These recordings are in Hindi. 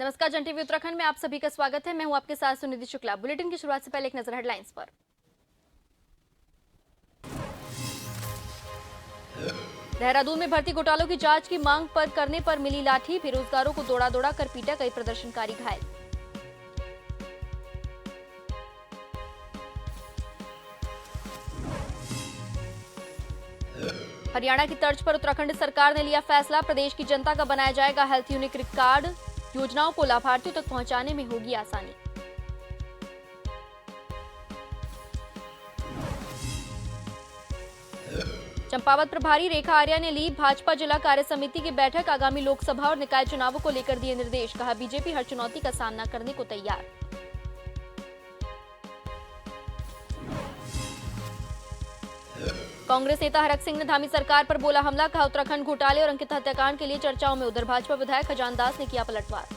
नमस्कार, जन टीवी उत्तराखंड में आप सभी का स्वागत है। मैं हूं आपके साथ सुनिधि शुक्ला। बुलेटिन की शुरुआत से पहले एक नजर हेडलाइंस पर। देहरादून में भर्ती घोटालों की जांच की मांग पर करने पर मिली लाठी, बेरोजगारों को दौड़ा दौड़ा कर पीटा, कई प्रदर्शनकारी घायल। हरियाणा की तर्ज पर उत्तराखंड सरकार ने लिया फैसला, प्रदेश की जनता का बनाया जाएगा हेल्थ यूनिक कार्ड, योजनाओं को लाभार्थियों तक पहुंचाने में होगी आसानी। चंपावत प्रभारी रेखा आर्या ने ली भाजपा जिला कार्य समिति की बैठक, आगामी लोकसभा और निकाय चुनावों को लेकर दिए निर्देश, कहा बीजेपी हर चुनौती का सामना करने को तैयार। कांग्रेस नेता हरक सिंह ने धामी सरकार पर बोला हमला, कहा उत्तराखंड घोटाले और अंकित हत्याकांड के लिए चर्चाओं में। उधर भाजपा विधायक खजान दास ने किया पलटवार।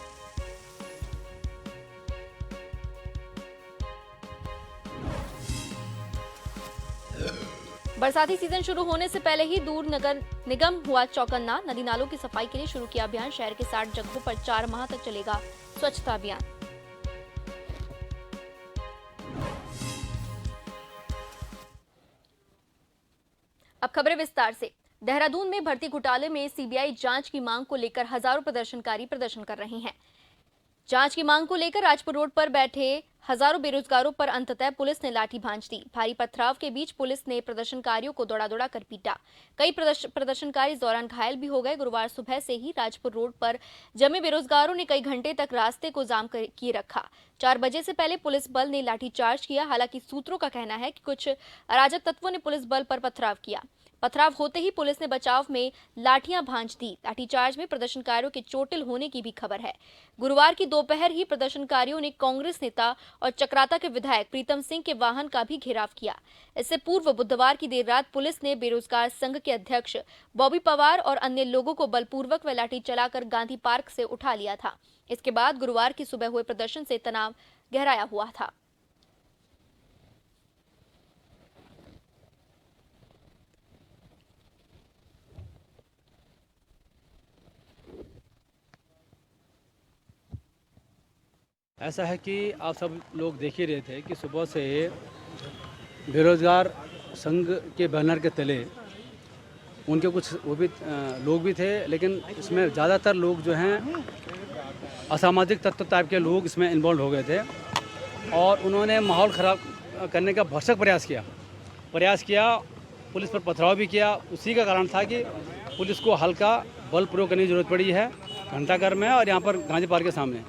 बरसाती सीजन शुरू होने से पहले ही दूर नगर निगम हुआ चौकन्ना, नदी नालों की सफाई के लिए शुरू किया अभियान, शहर के 60 जगहों पर 4 माह तक चलेगा स्वच्छता अभियान। अब खबरें विस्तार से। देहरादून में भर्ती घोटाले में सीबीआई जांच की मांग को लेकर हजारों प्रदर्शनकारी प्रदर्शन कर रहे हैं। जांच की मांग को लेकर राजपुर रोड पर बैठे हजारों बेरोजगारों पर अंततः पुलिस ने लाठी भांज दी। भारी पथराव के बीच पुलिस ने प्रदर्शनकारियों को दौड़ा दौड़ा कर पीटा, कई प्रदर्शनकारी इस दौरान घायल भी हो गए। गुरुवार सुबह से ही राजपुर रोड पर जमे बेरोजगारों ने कई घंटे तक रास्ते को जाम किए रखा। 4 बजे से पहले पुलिस बल ने लाठीचार्ज किया। हालांकि सूत्रों का कहना है कि कुछ अराजक तत्वों ने पुलिस बल पर पथराव किया। पथराव होते ही पुलिस ने बचाव में लाठियां भांज दी। लाठीचार्ज में प्रदर्शनकारियों के चोटिल होने की भी खबर है। गुरुवार की दोपहर ही प्रदर्शनकारियों ने कांग्रेस नेता और चक्राता के विधायक प्रीतम सिंह के वाहन का भी घेराव किया। इससे पूर्व बुधवार की देर रात पुलिस ने बेरोजगार संघ के अध्यक्ष बॉबी पवार और अन्य लोगों को बलपूर्वक व लाठी चलाकर गांधी पार्क से उठा लिया था। इसके बाद गुरुवार की सुबह हुए प्रदर्शन से तनाव गहराया हुआ था। ऐसा है कि आप सब लोग देख ही रहे थे कि सुबह से बेरोजगार संघ के बैनर के तले उनके कुछ वो भी लोग भी थे, लेकिन इसमें ज़्यादातर लोग जो हैं असामाजिक तत्व टाइप के लोग इसमें इन्वॉल्व हो गए थे और उन्होंने माहौल ख़राब करने का भरसक प्रयास किया। पुलिस पर पथराव भी किया। उसी का कारण था कि पुलिस को हल्का बल प्रयोग करने की ज़रूरत पड़ी है घंटाघर में और यहाँ पर गांधी पार्क के सामने।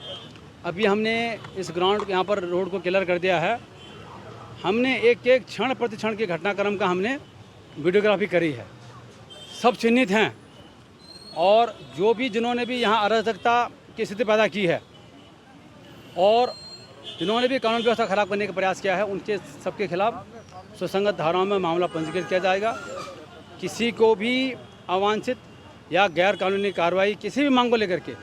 अभी हमने इस ग्राउंड यहाँ पर रोड को क्लियर कर दिया है। हमने एक एक क्षण प्रति क्षण के घटनाक्रम का हमने वीडियोग्राफी करी है। सब चिन्हित हैं और जो भी जिन्होंने भी यहाँ अराजकता की स्थिति पैदा की है और जिन्होंने भी कानून व्यवस्था खराब करने का प्रयास किया है, उनके सबके खिलाफ सुसंगत धाराओं में मामला पंजीकृत किया जाएगा। किसी को भी अवांछित या गैर कानूनी कार्रवाई किसी भी मांग को लेकर के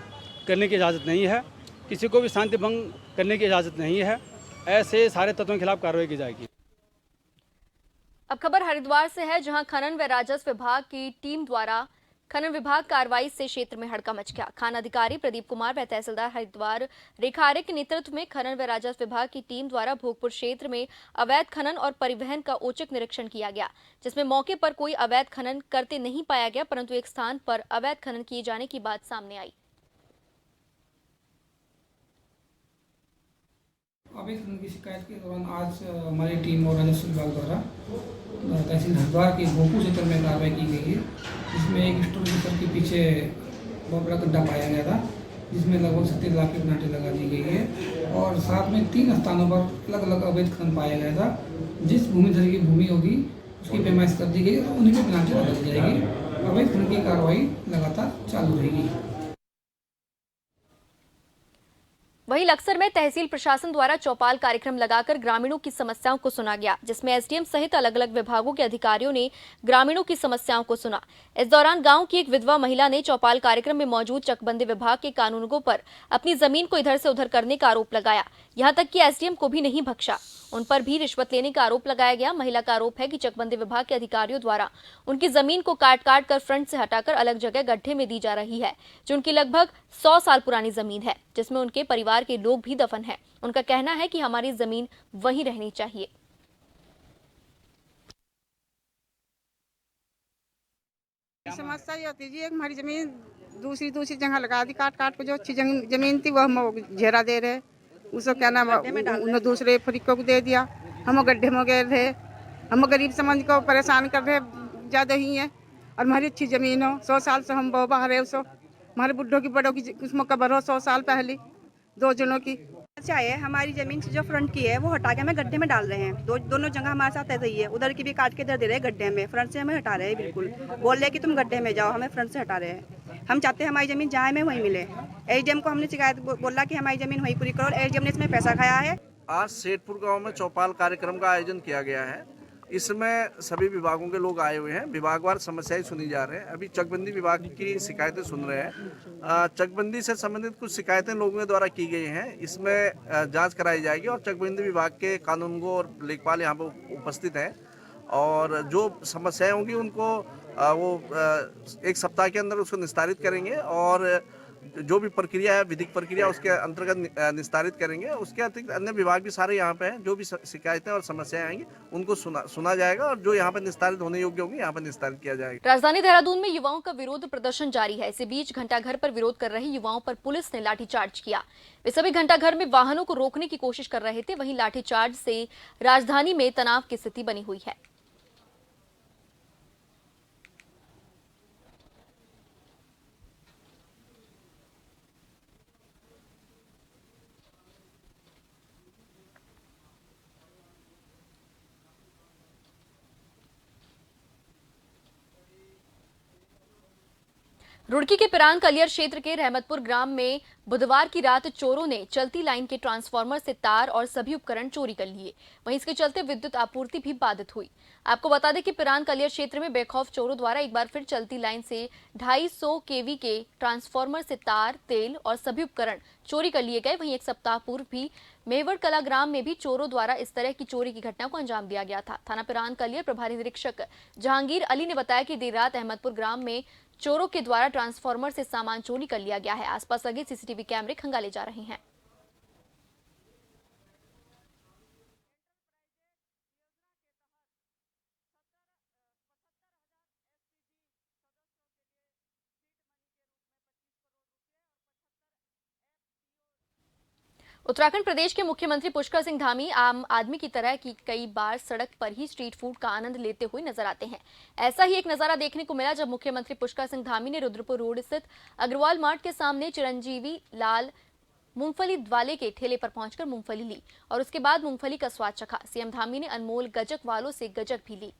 करने की इजाज़त नहीं है। किसी को भी शांति भंग करने की इजाज़त नहीं है। ऐसे सारे तत्वों के खिलाफ कार्रवाई की जाएगी। अब खबर हरिद्वार से है, जहां खनन व राजस्व विभाग की टीम द्वारा खनन विभाग कार्रवाई से क्षेत्र में हड़कंप मच गया। खान अधिकारी प्रदीप कुमार व तहसीलदार हरिद्वार रेखा आर्य के नेतृत्व में खनन व राजस्व विभाग की टीम द्वारा भोगपुर क्षेत्र में अवैध खनन और परिवहन का औचक निरीक्षण किया गया, जिसमें मौके पर कोई अवैध खनन करते नहीं पाया गया, परंतु एक स्थान पर अवैध खनन किए जाने की बात सामने आई। अवैध खनन की शिकायत के दौरान आज हमारी टीम और राजस्व विभाग द्वारा तहसील हरिद्वार के भोगपुर क्षेत्र में कार्रवाई की गई है, जिसमें एक स्टोर कीपर के पीछे बहुत बड़ा गड्ढा पाया गया था, जिसमें लगभग 70 लाख की पेनाल्टी लगा दी गई है और साथ में 3 स्थानों पर अलग अलग अवैध खनन पाया गया था। जिस भूमिधर की भूमि होगी उसकी पैमाइश कर दी गई और उन्हीं पर पेनाल्टी लगा दी जाएगी। अवैध खनन की कार्रवाई लगातार चालू रहेगी। वहीं लक्सर में तहसील प्रशासन द्वारा चौपाल कार्यक्रम लगाकर ग्रामीणों की समस्याओं को सुना गया, जिसमें एसडीएम सहित अलग अलग विभागों के अधिकारियों ने ग्रामीणों की समस्याओं को सुना। इस दौरान गांव की एक विधवा महिला ने चौपाल कार्यक्रम में मौजूद चकबंदी विभाग के कानूनगों पर अपनी जमीन को इधर से उधर करने का आरोप लगाया। यहां तक कि एसडीएम को भी नहीं बख्शा, उन पर भी रिश्वत लेने का आरोप लगाया गया। महिला का आरोप है कि चकबंदी विभाग के अधिकारियों द्वारा उनकी जमीन को काट काट कर फ्रंट से हटाकर अलग जगह गड्ढे में दी जा रही है, जो उनकी लगभग 100 साल पुरानी जमीन है। जिसमें उनके परिवार के लोग भी दफन हैं। उनका कहना है कि हमारी जमीन वहीं रहनी चाहिए। समस्या ये होती जी, एक हमारी जमीन दूसरी जगह लगा दी, काट काट के जो अच्छी जमीन थी वो हम घेरा दे रहे, उसको क्या नाम उन्होंने दूसरे फरीकों को दे दिया। हम गड्ढे में गए थे, हम गरीब समाज को परेशान कर रहे ज्यादा ही है। और हमारी अच्छी जमीन हो, 100 साल से हम बाहर है, उसको हमारे बुढ़ों की बड़ों की उसमें कबर हो 100 साल पहले 2 जनों की। चाहिए हमारी जमीन से जो फ्रंट की है वो हटा के हमें गड्ढे में डाल रहे हैं। दोनों जगह हमारे साथ ऐसा ही है, उधर की भी काट के इधर दे रहे हैं गड्ढे में, फ्रंट से हमें हटा रहे हैं। बिल्कुल बोल रहे हैं कि तुम गड्ढे में जाओ, हमें फ्रंट से हटा रहे हैं। हम चाहते हैं हमारी जमीन जहाँ हमें वहीं मिले। एसडीएम को हमने शिकायत बोला कि हमारी जमीन वहीं पूरी करो, एसडीएम ने इसमें पैसा खाया है। आज सेठपुर गांव में चौपाल कार्यक्रम का आयोजन किया गया है। इसमें सभी विभागों के लोग आए हुए हैं, विभागवार समस्याएं सुनी जा रहे हैं। अभी चकबंदी विभाग की शिकायतें सुन रहे हैं। चकबंदी से संबंधित कुछ शिकायतें लोगों के द्वारा की गई हैं, इसमें जांच कराई जाएगी और चकबंदी विभाग के कानूनगो और लेखपाल यहाँ पर उपस्थित हैं और जो समस्याएं होंगी उनको वो 1 सप्ताह के अंदर उसको निस्तारित करेंगे और जो भी प्रक्रिया है, विधिक प्रक्रिया, उसके अंतर्गत निस्तारित करेंगे। उसके अतिरिक्त अन्य विभाग भी सारे यहाँ पे हैं, जो भी शिकायतें और समस्याएं आएंगी उनको सुना जाएगा और जो यहाँ पर निस्तारित होने योग्य होंगी यहाँ पर निस्तारित किया जाएगा। राजधानी देहरादून में युवाओं का विरोध प्रदर्शन जारी है। इसी बीच घंटाघर पर विरोध कर रहे युवाओं पर पुलिस ने लाठीचार्ज किया। वे सभी घंटाघर में वाहनों को रोकने की कोशिश कर रहे थे। वहीं लाठीचार्ज से राजधानी में तनाव की स्थिति बनी हुई है। रुड़की के पिरान कलियर क्षेत्र के रहमतपुर ग्राम में बुधवार की रात चोरों ने चलती लाइन के ट्रांसफार्मर से तार और सभी उपकरण चोरी कर लिए। वहीं इसके चलते विद्युत आपूर्ति भी बाधित हुई। आपको बता दें कि पिरान कलियर क्षेत्र में बेखौफ चोरों द्वारा एक बार फिर चलती लाइन से 250 केवी के ट्रांसफार्मर से तार, तेल और सभी उपकरण चोरी कर लिए गए। वहीं 1 सप्ताह पूर्व भी मेवड़ कला ग्राम में भी चोरों द्वारा इस तरह की चोरी की घटना को अंजाम दिया गया था। थाना पिरान कलियर प्रभारी निरीक्षक जहांगीर अली ने बताया कि देर रात अहमदपुर ग्राम में चोरों के द्वारा ट्रांसफार्मर से सामान चोरी कर लिया गया है। आसपास लगे सीसीटीवी कैमरे खंगाले जा रहे हैं। उत्तराखंड प्रदेश के मुख्यमंत्री पुष्कर सिंह धामी आम आदमी की तरह की कई बार सड़क पर ही स्ट्रीट फूड का आनंद लेते हुए नजर आते हैं। ऐसा ही एक नजारा देखने को मिला जब मुख्यमंत्री पुष्कर सिंह धामी ने रुद्रपुर रोड स्थित अग्रवाल मार्ट के सामने चिरंजीवी लाल मूंगफली वाले के ठेले पर पहुंचकर मूंगफली ली और उसके बाद मूंगफली का स्वाद चखा। सीएम धामी ने अनमोल गजक वालों से गजक भी ली।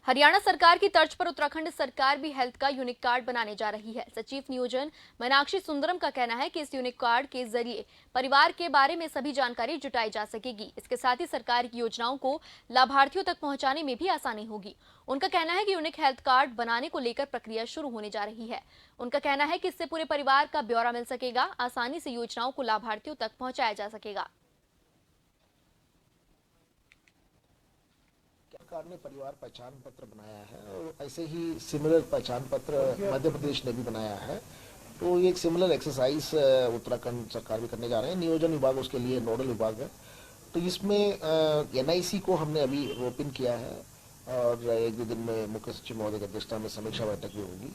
हरियाणा सरकार की तर्ज पर उत्तराखंड सरकार भी हेल्थ का यूनिक कार्ड बनाने जा रही है। सचिव नियोजन मीनाक्षी सुंदरम का कहना है कि इस यूनिक कार्ड के जरिए परिवार के बारे में सभी जानकारी जुटाई जा सकेगी। इसके साथ ही सरकार की योजनाओं को लाभार्थियों तक पहुंचाने में भी आसानी होगी। उनका कहना है कि यूनिक हेल्थ कार्ड बनाने को लेकर प्रक्रिया शुरू होने जा रही है। उनका कहना है कि इससे पूरे परिवार का ब्यौरा मिल सकेगा, आसानी से योजनाओं को लाभार्थियों तक पहुंचाया जा सकेगा। सरकार ने परिवार पहचान पत्र बनाया है और ऐसे ही सिमिलर पहचान पत्र मध्य प्रदेश ने भी बनाया है। तो ये एक सिमिलर एक्सरसाइज उत्तराखंड सरकार भी करने जा रहे हैं। नियोजन विभाग उसके लिए नोडल विभाग है। तो इसमें एनआईसी को हमने अभी ओपन किया है और 1-2 दिन में मुख्य सचिव महोदय की अध्यक्षता में समीक्षा बैठक भी होगी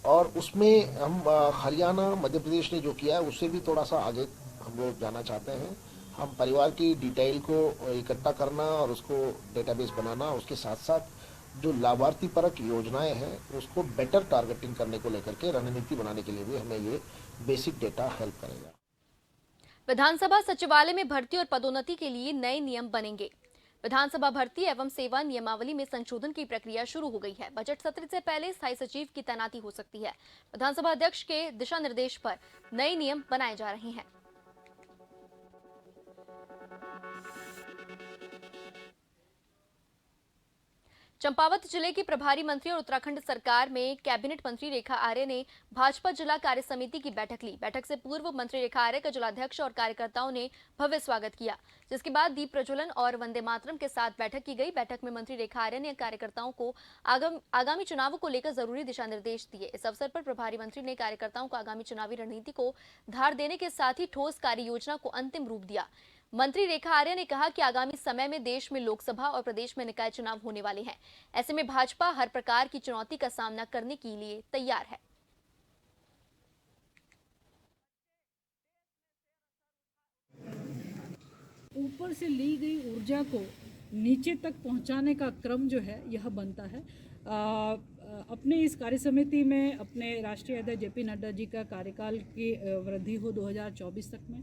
और उसमें हम हरियाणा मध्य प्रदेश ने जो किया है उससे भी थोड़ा सा आगे हम लोग जाना चाहते हैं। हम परिवार की डिटेल को इकट्ठा करना और उसको डेटाबेस बनाना, उसके साथ साथ जो लाभार्थी परक योजनाएं हैं उसको बेटर टारगेटिंग करने को लेकर के रणनीति बनाने के लिए भी हमें ये बेसिक डेटा हेल्प करेगा। विधानसभा सचिवालय में भर्ती और पदोन्नति के लिए नए नियम बनेंगे। विधानसभा भर्ती एवं सेवा नियमावली में संशोधन की प्रक्रिया शुरू हो गई है। बजट सत्र से पहले स्थायी सचिव की तैनाती हो सकती है। विधानसभा अध्यक्ष के दिशा निर्देश पर नए नियम बनाए जा रहे हैं। चंपावत जिले की प्रभारी मंत्री और उत्तराखंड सरकार में कैबिनेट मंत्री रेखा आर्य ने भाजपा जिला कार्य समिति की बैठक ली। बैठक से पूर्व मंत्री रेखा आर्य का जिलाध्यक्ष और कार्यकर्ताओं ने भव्य स्वागत किया, जिसके बाद दीप प्रज्वलन और वंदे मातरम के साथ बैठक की गई। बैठक में मंत्री रेखा आर्य ने कार्यकर्ताओं को आगामी चुनावों को लेकर जरूरी दिशा निर्देश दिए। इस अवसर पर प्रभारी मंत्री ने कार्यकर्ताओं को आगामी चुनावी रणनीति को धार देने के साथ ही ठोस कार्य योजना को अंतिम रूप दिया। मंत्री रेखा आर्य ने कहा कि आगामी समय में देश में लोकसभा और प्रदेश में निकाय चुनाव होने वाले हैं। ऐसे में भाजपा हर प्रकार की चुनौती का सामना करने के लिए तैयार है। ऊपर से ली गई ऊर्जा को नीचे तक पहुंचाने का क्रम जो है यह बनता है। अपने इस कार्य समिति में अपने राष्ट्रीय अध्यक्ष जेपी नड्डा जी का कार्यकाल की वृद्धि हो 2024 तक में,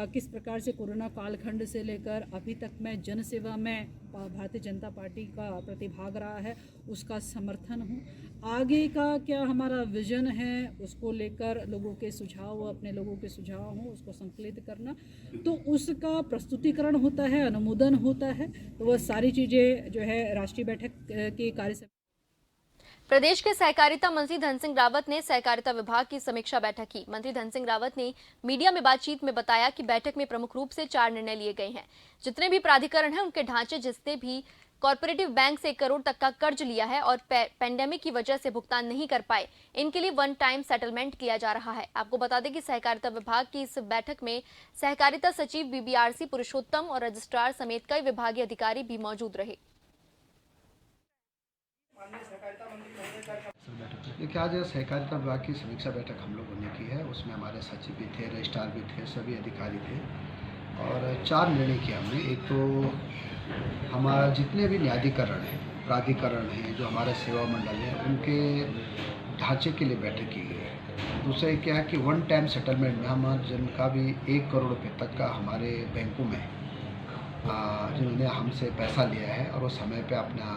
किस प्रकार से कोरोना कालखंड से लेकर अभी तक में जनसेवा में भारतीय जनता पार्टी का प्रतिभाग रहा है, उसका समर्थन हूँ। आगे का क्या हमारा विजन है उसको लेकर लोगों के सुझाव, अपने लोगों के सुझाव हों उसको संकलित करना, तो उसका प्रस्तुतिकरण होता है, अनुमोदन होता है। तो वह सारी चीज़ें जो है राष्ट्रीय बैठक की कार्य। प्रदेश के सहकारिता मंत्री धन सिंह रावत ने सहकारिता विभाग की समीक्षा बैठक की। मंत्री धन सिंह रावत ने मीडिया में बातचीत में बताया कि बैठक में प्रमुख रूप से 4 निर्णय लिए गए हैं। जितने भी प्राधिकरण हैं उनके ढांचे, जिसने भी कॉर्पोरेटिव बैंक से 1 करोड़ तक का कर्ज लिया है और पेंडेमिक की वजह से भुगतान नहीं कर पाए, इनके लिए वन टाइम सेटलमेंट किया जा रहा है। आपको बता दें कि सहकारिता विभाग की इस बैठक में सहकारिता सचिव बीबीआरसी पुरुषोत्तम और रजिस्ट्रार समेत कई विभागीय अधिकारी भी मौजूद रहे। देखिए, आज सहकारिता विभाग की समीक्षा बैठक हम लोगों ने की है। उसमें हमारे सचिव भी थे, रजिस्ट्रार भी थे, सभी अधिकारी थे और 4 निर्णय किया हमने। एक तो हमारा जितने भी न्यायाधिकरण हैं, प्राधिकरण हैं, जो हमारे सेवा मंडल हैं, उनके ढांचे के लिए बैठक की गई है। दूसरा क्या है कि वन टाइम सेटलमेंट में हम जिनका भी 1 करोड़ रुपये तक का हमारे बैंकों में जिन्होंने हमसे पैसा लिया है और वो समय पे अपना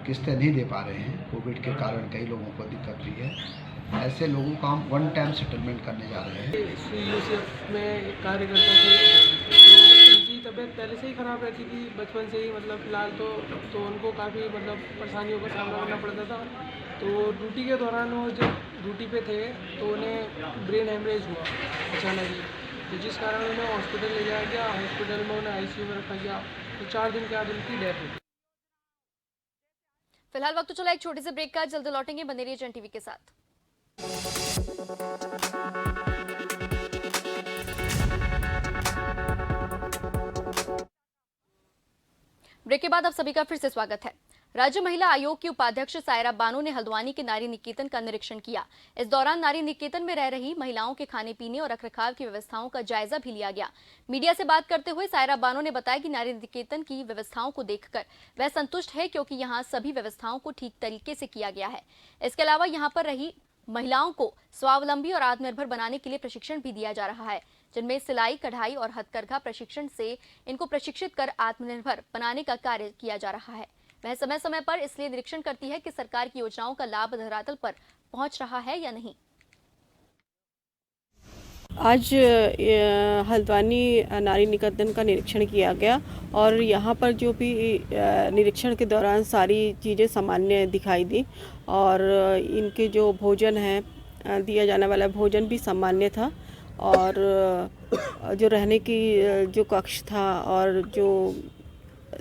किस्तें नहीं दे पा रहे हैं, कोविड के कारण कई लोगों को दिक्कत हुई है, ऐसे लोगों का हम वन टाइम सेटलमेंट करने जा रहे हैं। यूसीएफ में एक कार्यकर्ता थे, तो उनकी तबीयत पहले से ही ख़राब रहती थी, बचपन से ही, मतलब फ़िलहाल तो उनको काफ़ी परेशानियों का सामना करना पड़ता था। तो ड्यूटी के दौरान वो जब ड्यूटी पे थे तो उन्हें ब्रेन हेमरेज हुआ अचानक ही, तो जिस कारण उन्हें हॉस्पिटल ले जाया गया। हॉस्पिटल में उन्हें ICU में रखा गया, तो 4 दिन के बाद उनकी डेथ हुई। फिलहाल वक्त तो चला एक छोटे से ब्रेक का, जल्द लौटेंगे। बने रहिए जन टीवी के साथ। ब्रेक के बाद आप सभी का फिर से स्वागत है। राज्य महिला आयोग की उपाध्यक्ष सायरा बानो ने हल्द्वानी के नारी निकेतन का निरीक्षण किया। इस दौरान नारी निकेतन में रह रही महिलाओं के खाने पीने और रखरखाव की व्यवस्थाओं का जायजा भी लिया गया। मीडिया से बात करते हुए सायरा बानो ने बताया कि नारी निकेतन की व्यवस्थाओं को देखकर वह संतुष्ट है, क्योंकि यहाँ सभी व्यवस्थाओं को ठीक तरीके से किया गया है। इसके अलावा यहाँ पर रही महिलाओं को स्वावलंबी और आत्मनिर्भर बनाने के लिए प्रशिक्षण भी दिया जा रहा है, जिनमें सिलाई, कढ़ाई और हथकरघा प्रशिक्षण से इनको प्रशिक्षित कर आत्मनिर्भर बनाने का कार्य किया जा रहा है। वह समय समय पर इसलिए निरीक्षण करती है कि सरकार की योजनाओं का लाभ धरातल पर पहुंच रहा है या नहीं। आज हल्द्वानी नारी निकेतन का निरीक्षण किया गया और यहाँ पर जो भी निरीक्षण के दौरान सारी चीज़ें सामान्य दिखाई दी और इनके जो भोजन है, दिया जाने वाला भोजन भी सामान्य था और जो रहने की जो कक्ष था और जो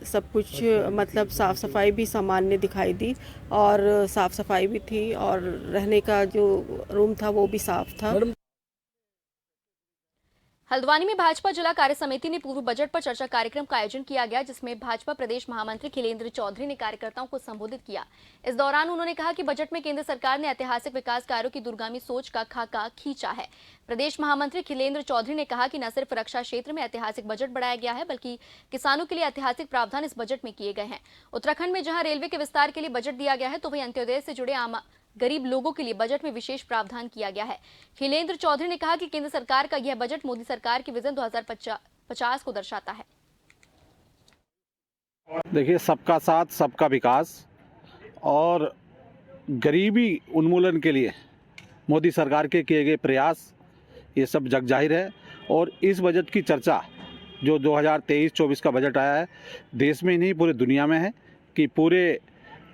सब कुछ मतलब साफ़ सफाई भी सामान्य दिखाई दी और साफ़ सफाई भी थी और रहने का जो रूम था वो भी साफ़ था। हल्द्वानी में भाजपा जिला कार्य समिति ने पूर्व बजट पर चर्चा कार्यक्रम का आयोजन किया गया, जिसमें भाजपा प्रदेश महामंत्री खिलेंद्र चौधरी ने कार्यकर्ताओं को संबोधित किया। इस दौरान उन्होंने कहा कि बजट में केंद्र सरकार ने ऐतिहासिक विकास कार्यों की दूरगामी सोच का खाका खींचा है। प्रदेश महामंत्री खिलेंद्र चौधरी ने कहा कि न सिर्फ रक्षा क्षेत्र में ऐतिहासिक बजट बढ़ाया गया है, बल्कि किसानों के लिए ऐतिहासिक प्रावधान इस बजट में किए गए हैं। उत्तराखंड में जहां रेलवे के विस्तार के लिए बजट दिया गया है, तो वहीं अंत्योदय से जुड़े आम गरीब लोगों के लिए बजट में विशेष प्रावधान किया गया है। खिलेंद्र चौधरी ने कहा कि केंद्र सरकार का यह बजट मोदी सरकार की विजन 2050 को दर्शाता है। देखिए, सबका साथ सबका विकास और गरीबी उन्मूलन के लिए मोदी सरकार के किए गए प्रयास, ये सब जग जाहिर है। और इस बजट की चर्चा जो 2023-24 का बजट आया है, देश में ही नहीं पूरी दुनिया में है। कि पूरे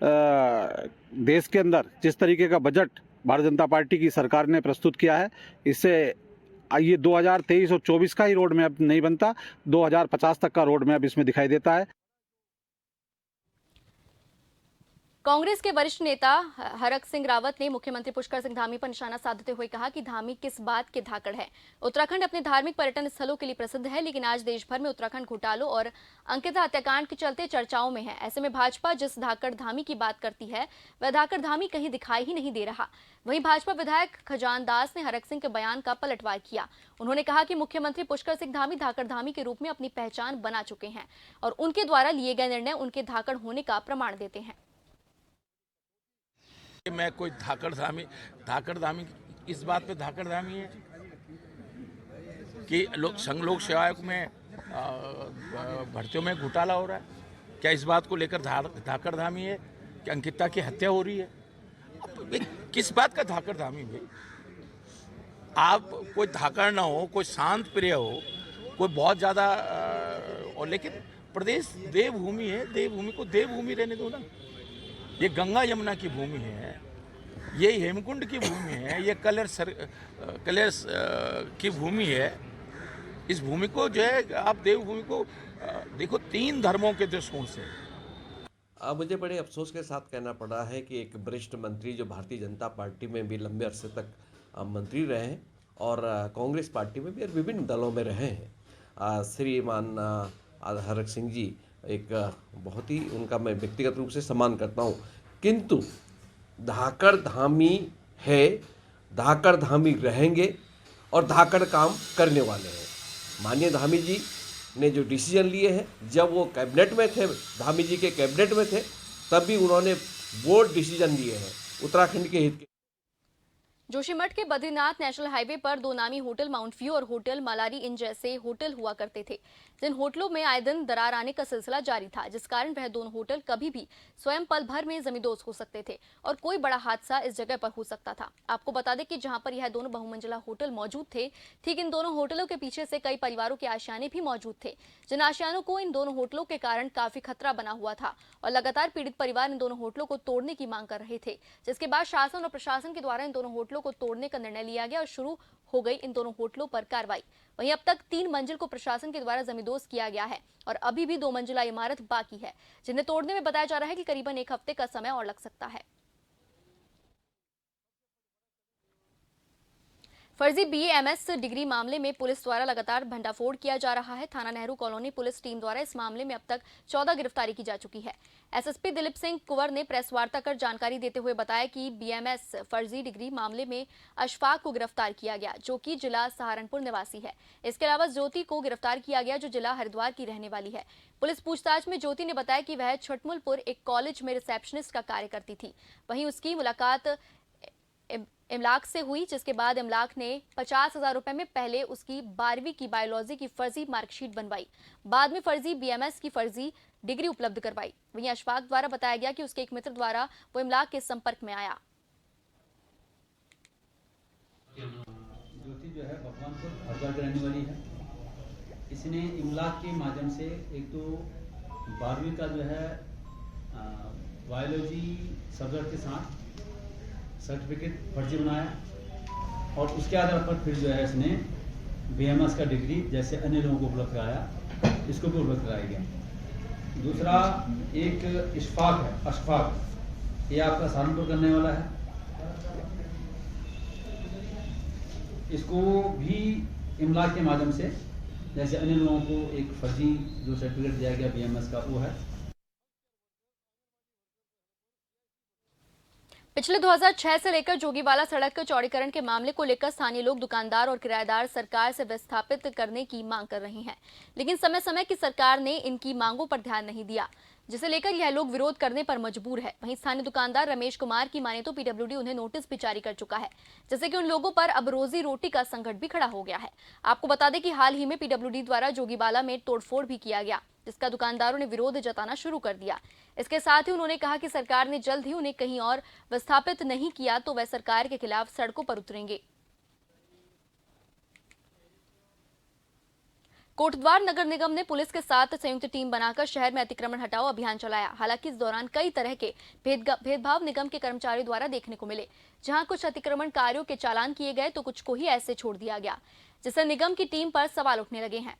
देश के अंदर जिस तरीके का बजट भारतीय जनता पार्टी की सरकार ने प्रस्तुत किया है, इससे ये 2023 और 24 का ही रोड मैप नहीं बनता, 2050 तक का रोड मैप इसमें दिखाई देता है। कांग्रेस के वरिष्ठ नेता हरक सिंह रावत ने मुख्यमंत्री पुष्कर सिंह धामी पर निशाना साधते हुए कहा कि धामी किस बात के धाकड़ है। उत्तराखंड अपने धार्मिक पर्यटन स्थलों के लिए प्रसिद्ध है, लेकिन आज देश भर में उत्तराखंड घोटालों और अंकिता हत्याकांड के चलते चर्चाओं में है। ऐसे में भाजपा जिस धाकड़ धामी की बात करती है, वह धाकड़ धामी कहीं दिखाई ही नहीं दे रहा। वहीं भाजपा विधायक खजान दास ने हरक सिंह के बयान का पलटवार किया। उन्होंने कहा कि मुख्यमंत्री पुष्कर सिंह धामी धाकड़ धामी के रूप में अपनी पहचान बना चुके हैं और उनके द्वारा लिए गए निर्णय उनके धाकड़ होने का प्रमाण देते हैं। मैं कोई धाकड़ धामी इस बात पे धाकड़ धामी है कि संघ लोक सेवक में भर्तियों में घोटाला हो रहा है। क्या इस बात को लेकर धाकड़ धामी है कि अंकिता की हत्या हो रही है? किस बात का धाकड़ धामी भाई? आप कोई धाकड़ ना हो, कोई शांत प्रिय हो, कोई बहुत ज़्यादा और लेकिन प्रदेश देवभूमि है, देवभूमि को देवभूमि रहने दो ना। ये गंगा यमुना की भूमि है, ये हेमकुंड की भूमि है, ये कलेर की भूमि है। इस भूमि को जो है आप देवभूमि को देखो 3 धर्मों के दृष्टिकोण से। मुझे बड़े अफसोस के साथ कहना पड़ा है कि एक वरिष्ठ मंत्री जो भारतीय जनता पार्टी में भी लंबे अरसे तक मंत्री रहे हैं और कांग्रेस पार्टी में भी और विभिन्न दलों में रहे हैं, श्रीमान हरक सिंह जी एक बहुत ही उनका मैं व्यक्तिगत रूप से सम्मान करता हूं, किंतु धाकड़ धामी है, धाकड़ धामी रहेंगे और धाकड़ काम करने वाले हैं। माननीय धामी जी ने जो डिसीजन लिए हैं, जब वो कैबिनेट में थे, धामी जी के कैबिनेट में थे, तब भी उन्होंने बोल्ड डिसीजन लिए हैं उत्तराखंड के हित के। जोशीमठ के बद्रीनाथ नेशनल हाईवे पर 2 नामी होटल माउंट व्यू और होटल मालारी इन जैसे होटल हुआ करते थे, जिन होटलों में आए दिन दरार आने का सिलसिला जारी था, जिस कारण वह दोनों होटल कभी भी स्वयं पल भर में जमींदोज हो सकते थे और कोई बड़ा हादसा इस जगह पर हो सकता था। आपको बता दें कि जहां पर यह दोनों बहुमंजिला होटल मौजूद थे, ठीक इन दोनों होटलों के पीछे से कई परिवारों के आशियाने भी मौजूद थे, जिन आशियानों को इन दोनों होटलों के कारण काफी खतरा बना हुआ था और लगातार पीड़ित परिवार इन दोनों होटलों को तोड़ने की मांग कर रहे थे, जिसके बाद शासन और प्रशासन के द्वारा इन दोनों होटलों को तोड़ने का निर्णय लिया गया और शुरू हो गई इन दोनों होटलों पर कार्रवाई। वहीं अब तक 3 मंजिल को प्रशासन के द्वारा जमींदोज किया गया है और अभी भी 2 मंजिला इमारत बाकी है, जिन्हें तोड़ने में बताया जा रहा है कि करीबन 1 हफ्ते का समय और लग सकता है। फर्जी BAMS डिग्री मामले में पुलिस द्वारा लगातार भंडाफोड़ किया जा रहा है। थाना नेहरू कॉलोनी पुलिस टीम द्वारा इस मामले में अब तक 14 गिरफ्तारी की जा चुकी है। SSP दिलीप सिंह कुंवर ने प्रेस वार्ता कर जानकारी देते हुए बताया कि BAMS फर्जी डिग्री मामले में अशफाक को गिरफ्तार किया गया, जो कि जिला सहारनपुर निवासी है। इसके अलावा ज्योति को गिरफ्तार किया गया, जो जिला हरिद्वार की रहने वाली है। पुलिस पूछताछ में ज्योति ने बताया कि वह छटमुलपुर एक कॉलेज में रिसेप्शनिस्ट का कार्य करती थी। वहीं उसकी मुलाकात इमलाक से हुई, जिसके बाद इमलाक ने 50,000 रुपए में पहले उसकी 12वीं की बायोलॉजी की फर्जी मार्कशीट बनवाई, बाद में फर्जी BAMS की फर्जी डिग्री उपलब्ध करवाई। वहीं अशफाक द्वारा बताया गया कि उसके एक मित्र द्वारा वो इमलाक के संपर्क में आया। ज्योति जो है भगवानपुर हरिद्वार की रहने वाली है। इसने इमलाक के माध्यम से एक तो 12वीं का जो है बायोलॉजी सब्जेक्ट के साथ सर्टिफिकेट फर्जी बनाया और उसके आधार पर फिर जो है इसने BAMS का डिग्री जैसे अन्य लोगों को उपलब्ध कराया, इसको भी उपलब्ध कराया गया। दूसरा एक इशफाक है, अशफाक, ये आपका सहारनपुर करने वाला है। इसको भी इमलाक के माध्यम से जैसे अन्य लोगों को एक फर्जी जो सर्टिफिकेट दिया गया BAMS का, वो है। पिछले 2006 से लेकर जोगीवाला सड़क के चौड़ीकरण के मामले को लेकर स्थानीय लोग, दुकानदार और किराएदार सरकार से विस्थापित करने की मांग कर रहे हैं, लेकिन समय समय की सरकार ने इनकी मांगों पर ध्यान नहीं दिया, जिसे लेकर यह लोग विरोध करने पर मजबूर है। वहीं स्थानीय दुकानदार रमेश कुमार की माने तो PWD उन्हें नोटिस भी जारी कर चुका है, जिससे कि उन लोगों पर अब रोजी रोटी का संकट भी खड़ा हो गया है। आपको बता दें कि हाल ही में PWD द्वारा जोगीवाला में तोड़फोड़ भी किया गया, जिसका दुकानदारों ने विरोध जताना शुरू कर दिया। इसके साथ ही उन्होंने कहा कि सरकार ने जल्द ही उन्हें कहीं और विस्थापित नहीं किया तो वह सरकार के खिलाफ सड़कों पर उतरेंगे। कोटद्वार नगर निगम ने पुलिस के साथ संयुक्त टीम बनाकर शहर में अतिक्रमण हटाओ अभियान चलाया। हालांकि इस दौरान कई तरह के भेदभाव निगम के कर्मचारियों द्वारा देखने को मिले। जहां कुछ अतिक्रमणकारियों के चालान किए गए तो कुछ को ही ऐसे छोड़ दिया गया, जिससे निगम की टीम पर सवाल उठने लगे हैं।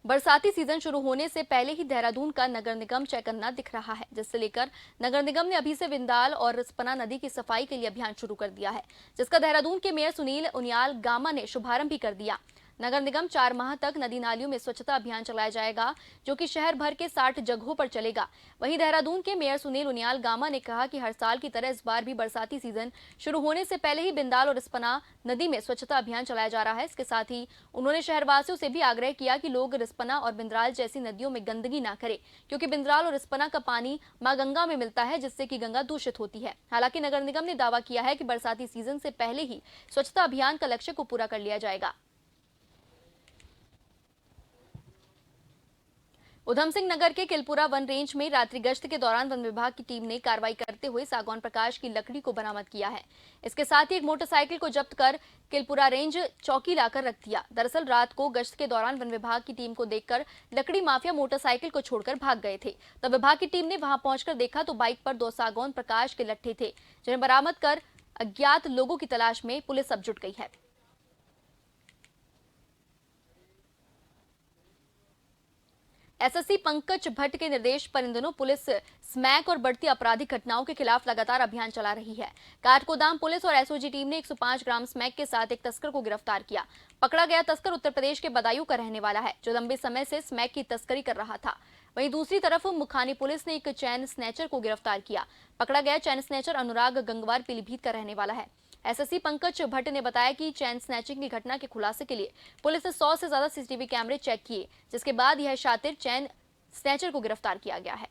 बरसाती सीजन शुरू होने से पहले ही देहरादून का नगर निगम चौकन्ना दिख रहा है, जिससे लेकर नगर निगम ने अभी से बिंदाल और रिस्पना नदी की सफाई के लिए अभियान शुरू कर दिया है, जिसका देहरादून के मेयर सुनील उनियाल गामा ने शुभारंभ भी कर दिया। नगर निगम 4 माह तक नदी नालियों में स्वच्छता अभियान चलाया जाएगा, जो कि शहर भर के 60 जगहों पर चलेगा। वहीं देहरादून के मेयर सुनील उनियाल गामा ने कहा कि हर साल की तरह इस बार भी बरसाती सीजन शुरू होने से पहले ही बिंदाल और रिस्पना नदी में स्वच्छता अभियान चलाया जा रहा है। इसके साथ ही उन्होंने शहरवासियों से भी आग्रह किया कि लोग रिस्पना और बिंद्राल जैसी नदियों में गंदगी न करें, क्योंकि बिंद्राल और रिस्पना का पानी मां गंगा में मिलता है, जिससे कि गंगा दूषित होती है। हालांकि नगर निगम ने दावा किया है कि बरसाती सीजन से पहले ही स्वच्छता अभियान का लक्ष्य को पूरा कर लिया जाएगा। उधम सिंह नगर के किलपुरा वन रेंज में रात्रि गश्त के दौरान वन विभाग की टीम ने कार्रवाई करते हुए सागौन प्रकाश की लकड़ी को बरामद किया है। इसके साथ ही एक मोटरसाइकिल को जब्त कर किलपुरा रेंज चौकी लाकर रख दिया। दरअसल रात को गश्त के दौरान वन विभाग की टीम को देखकर लकड़ी माफिया मोटरसाइकिल को छोड़कर भाग गए थे। तब विभाग की टीम ने वहां पहुंचकर देखा तो बाइक पर 2 सागौन प्रकाश के लट्ठे थे, जिन्हें बरामद कर अज्ञात लोगों की तलाश में पुलिस अब जुट गई है। एसएसपी पंकज भट्ट के निर्देश पर इन दिनों पुलिस स्मैक और बढ़ती आपराधिक घटनाओं के खिलाफ लगातार अभियान चला रही है। काठगोदाम पुलिस और एसओजी टीम ने 105 ग्राम स्मैक के साथ एक तस्कर को गिरफ्तार किया। पकड़ा गया तस्कर उत्तर प्रदेश के बदायूं का रहने वाला है, जो लंबे समय से स्मैक की तस्करी कर रहा था। वहीं दूसरी तरफ मुखानी पुलिस ने एक चैन स्नैचर को गिरफ्तार किया। पकड़ा गया चैन स्नैचर अनुराग गंगवार पीलीभीत का रहने वाला है। एसएसपी पंकज भट्ट ने बताया कि चैन स्नैचिंग की घटना के खुलासे के लिए पुलिस ने 100 से ज्यादा सीसीटीवी कैमरे चेक किए, जिसके बाद यह शातिर चैन स्नैचर को गिरफ्तार किया गया है।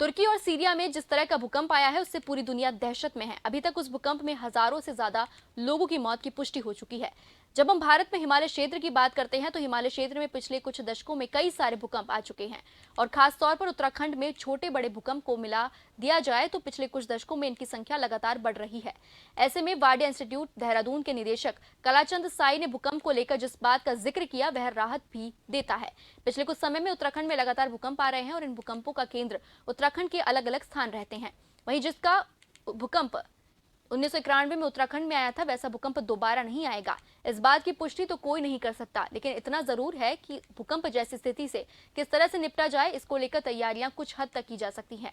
तुर्की और सीरिया में जिस तरह का भूकंप आया है, उससे पूरी दुनिया दहशत में है। अभी तक उस भूकंप में हजारों से ज्यादा लोगों की मौत की पुष्टि हो चुकी है। जब हम भारत में हिमालय क्षेत्र की बात करते हैं तो हिमालय क्षेत्र में पिछले कुछ दशकों में कई सारे भूकंप आ चुके हैं, और खास तौर पर उत्तराखंड में छोटे बड़े भूकंप को मिला दिया जाए तो पिछले कुछ दशकों में इनकी संख्या लगातार बढ़ रही है। ऐसे में वाडिया इंस्टीट्यूट देहरादून के निदेशक कलाचंद साई ने भूकंप को लेकर जिस बात का जिक्र किया वह राहत भी देता है। पिछले कुछ समय में उत्तराखंड में लगातार भूकंप आ रहे हैं और इन भूकंपों का केंद्र उत्तराखंड के अलग अलग स्थान रहते हैं। वहीं जिसका भूकंप 1991 में उत्तराखंड में आया था, वैसा भूकंप दोबारा नहीं आएगा। इस बात की पुष्टि तो कोई नहीं कर सकता, लेकिन इतना जरूर है कि भूकंप जैसी स्थिति से किस तरह से निपटा जाए, इसको लेकर तैयारियां कुछ हद तक की जा सकती हैं।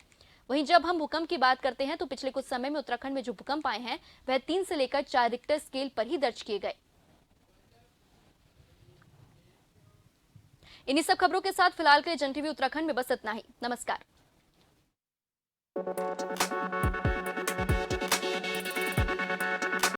वहीं जब हम भूकंप की बात करते हैं तो पिछले कुछ समय में उत्तराखंड में जो भूकंप आए हैं वह 3 से लेकर 4 रिक्टर स्केल पर ही दर्ज किए गए। इन्हीं सब खबरों के साथ फिलहाल के लिए जन टीवी उत्तराखंड में बस इतना ही। नमस्कार।